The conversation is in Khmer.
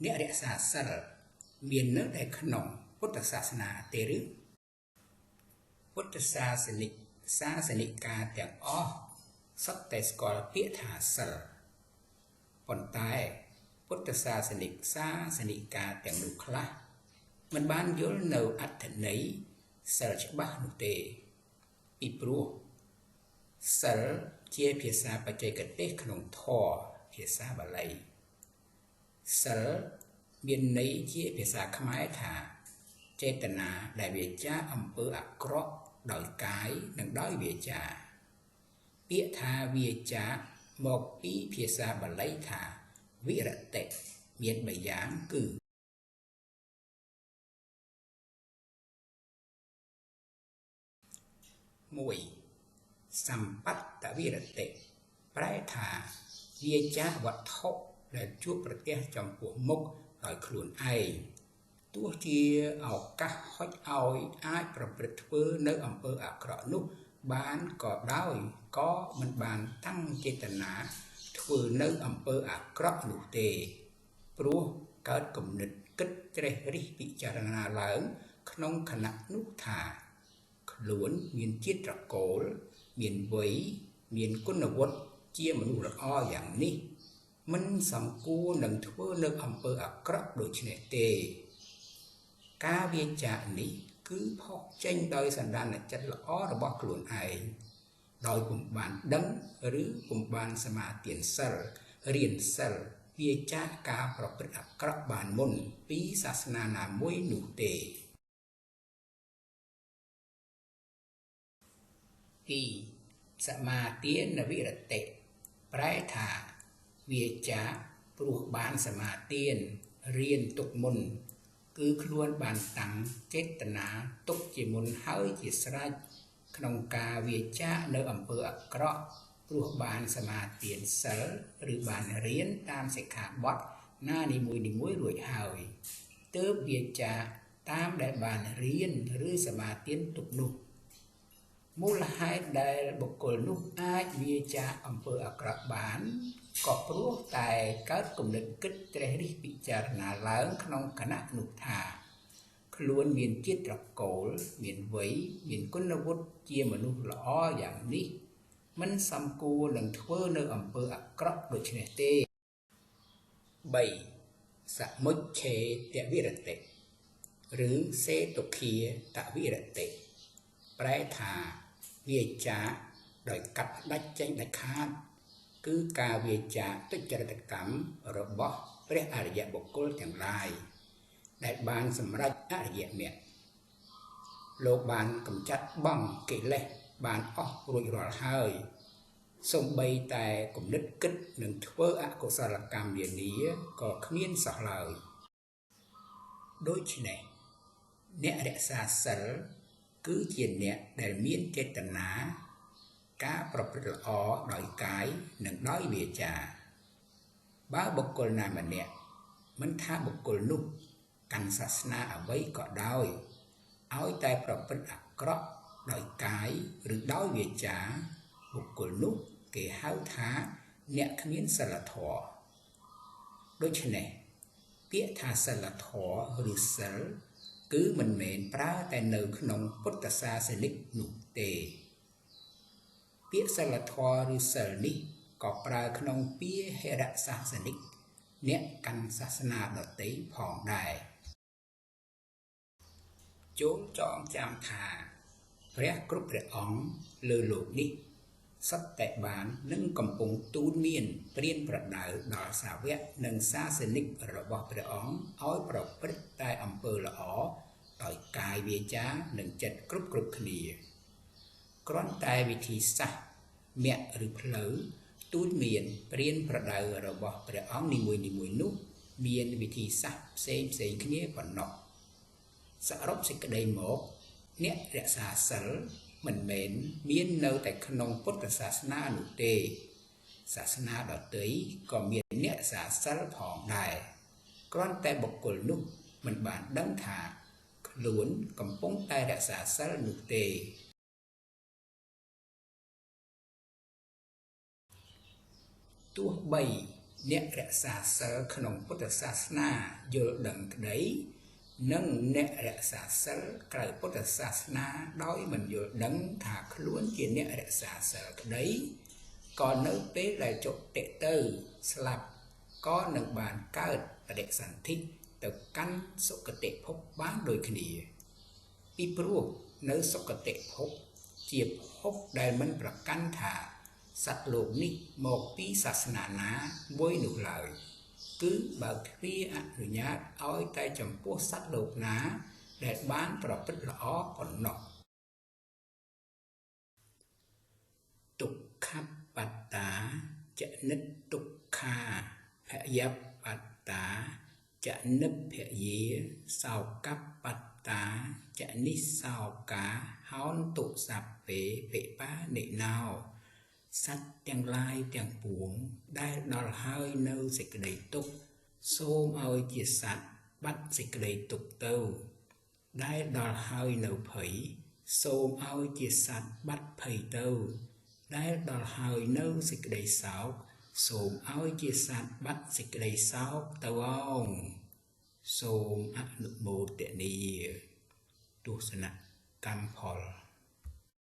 អ្នករក្សាសិលមាននៅតែក្នុងពុទ្ធសាសនាទេឬពុទ្ធសាសនិកទាំងអស់សុទ្ធតែស្គាល់ពាក្យថាសិលប៉ុន្តែពុទ្ធសាសនិកាទាំងនោះខ្លះមិនបានយល់នៅអត្ថន័យសិលច្បាស់នោះទេពីព្រោះសិលជាភាសាបច្ចេកទេសក្នុងធម៌ភាសាបាលីសិលមានន័យជាភាសាខ្មែរថាចេតនាដែលវាចាអំពើអាក្រក់ដោយកាយនិងដោយវាចាពាក្យថាវាចាមកពីភាសាបាលីថាវិរតិមាន3យ៉ាងគឺ1សម្បត្តវិរតិប្រែថាវាចាវត្ថុដែលជួបប្រទះចំពោះមុខដោយខ្លួនឯងទោះជាឱកាសហុចឲ្យអាចប្រព្រឹត្តធ្វើនៅអំពើអាក្រក់នោះបានក៏ដោយក៏មិនបានតាំងចេតនាធ្វើនៅអំពើអាក្រក់នោះទេព្រោះកើតគំនិតគិតជ្រេះរិះពិចារណាឡើងក្នុងខណៈនោះថាខ្លួនមានជាតិត្រកូលមានវ័យមានគុណវុឌ្ឍិជាមនុស្សល្អយ៉ាងនេះមិនសំគួរនឹងធ្វើនៅអំពើអាក្រក់ដូចនេះទេការវាចានេះគឺផុសចេញដោយសន្តានចិត្តល្អរបស់ខ្លួនឯងដោយពុំបានដឹងឬពុំបានសមាទានសិលរៀនសិលវាចាការប្រព្រឹត្តអាក្រក់បានមុនពីសាសនាណាមួយនោះទេ2សមាទានវិរតិប្រែថាវាចាព្រោះបានសមាទានរៀនទុកមុនគឺខ្លួនបានតាំងចេតនាទុកជាមុនហើយជាស្រេចក្នុងការវាចានៅអំពើអាក្រក់ព្រោះបានសមាទានសិលឬបានរៀនតាមសិក្ខាបទណានីមួយរួចហើយទើបវាចាតាមដែលបានរៀនឬសមាទានទុកនោះមូលហេតុដែលបុគ្គលនោះអាចវាចាអំពើអាក្រក់បានក៏ព្រោះតែកើតគំនិតគិតត្រេះរិះពិចារណាឡើងក្នុងគណៈនោះថាខ្លួនមានជាតិត្រកូលមានវ័យមានគុណវុឌ្ឍិជាមនុស្សល្អយ៉ាងនេះមិនសំគួរនឹងធ្វើនៅអំពើអាក្រក់ដូចនេះទេ3សមុច្ឆេតវិរតិឬសេតុខាតវិរតិប្រែថាវាចាដោយកាត់ផ្ដាច់ចេញដាច់ខាតគឺការវាចាទុច្ចរិតកម្មរបស់ព្រះអរិយបុគ្គលទាំងឡាយដែលបានសម្រេចអរិយមគ្គលោកបានកម្ចាត់បង់កិលេសបានអស់រួចរាល់ហើយសូម្បីតែគំនិតគិតនឹងធ្វើអកុសលកម្មនានាក៏គ្មានសោះឡើយដូច្នេះអ្នករក្សាសិលគឺជាអ្នកដែលមានចេតនាការប្រព្រឹត្តល្អដោយកាយនិងដោយវាចាបើបុគ្គលណាម្នាក់មិនថាបុគ្គលនោះកាន់សាសនាអ្វីក៏ដោយឲ្យតែប្រព្រឹត្តអាក្រក់ដោយកាយឬដោយវាចាបុគ្គលនោះគេហៅថាអ្នកគ្មានសិលធម៌ដូច្នេះពាក្យថាសិលធម៌ឬសិលគឺមិនមែនប្រើតែនៅក្នុងពុទ្ធសាសនិកនោះទេពាក្យសិលធម៌ឬសិលនេះក៏ប្រើក្នុងពាហិរសាសនិកអ្នកកាន់សាសនាដទៃផងដែរចូលចងចាំថាព្រះគ្រប់ព្រះអង្គលើលោកនេះសុទ្ធតែបាននឹងកំពុងទូលមានព្រានប្រដៅដល់សាវកនិងសាសនិករបស់ព្រះអង្គឲ្យប្រព្រឹត្តតែអំពើល្អដោយកាយវាចានិងចិត្តគ្រប់គ្នាគ្រាន់តែវិធីសាស្ត្រមគ្គឬផ្លូវទូលមានព្រានប្រដៅរបស់ព្រះអង្គនីមួយនោះមានវិធីសាស្ត្រផ្សេងគ្នាប៉ុណ្ណោះសរុបសេចក្តីមកអ្នករក្សាសិលមិនមែនមាននៅតែក្នុងពុទ្ធសាសនានោះទេសាសនាដទៃក៏មានអ្នករក្សាសិលផងដែរគ្រាន់តែបុគ្គលនោះមិនបានដឹងថាខ្លួនកំពុងតែរក្សាសិលនោះទេទោះបី អ្នករក្សាសិលក្នុងពុទ្ធសាសនាយល់ដឹងក្តីនិងអ្នករក្សាសិលក្រៅពុទ្ធសាសនាដោយមិនយល់ដឹងថាខ្លួនជាអ្នករក្សាសិលក្តីក៏នៅពេលដែលចុតិទៅស្លាប់ក៏នឹងបានកើតបដិសន្ធិទៅកាន់សុគតិភពបានដូចគ្នាពីព្រោះនៅសុគតិភពជាភពដែលមិនប្រកាន់ថាសត្វលោកនេះមកពីសាសនាណាមួយនោះឡើយគឺបើកទ្វារអនុញ្ញាតឲ្យតែចំពោះសត្វលោកណាដែលបានប្រព្រឹត្តល្អប៉ុណ្ណោះទុក្ខបត្តាចនិតទុក្ខាភយបត្តាចនិព្ភយាសោកបត្តាចនិសោកាហោនទុសព្ពេពិបានិណោសត្វទាំងឡាយទាំងពួងដែលដល់ហើយនៅសេចក្តីទុក្ខសូមឲ្យជាសត្វបាត់សេចក្តីទុក្ខទៅដែលដល់ហើយនៅភ័យសូមឲ្យជាសត្វបាត់ភ័យទៅដែលដល់ហើយនៅសេចក្តីសោកសូមឲ្យជាសត្វបាត់សេចក្តីសោកទៅអងសូមអនុមោទនាទស្សនកម្មផល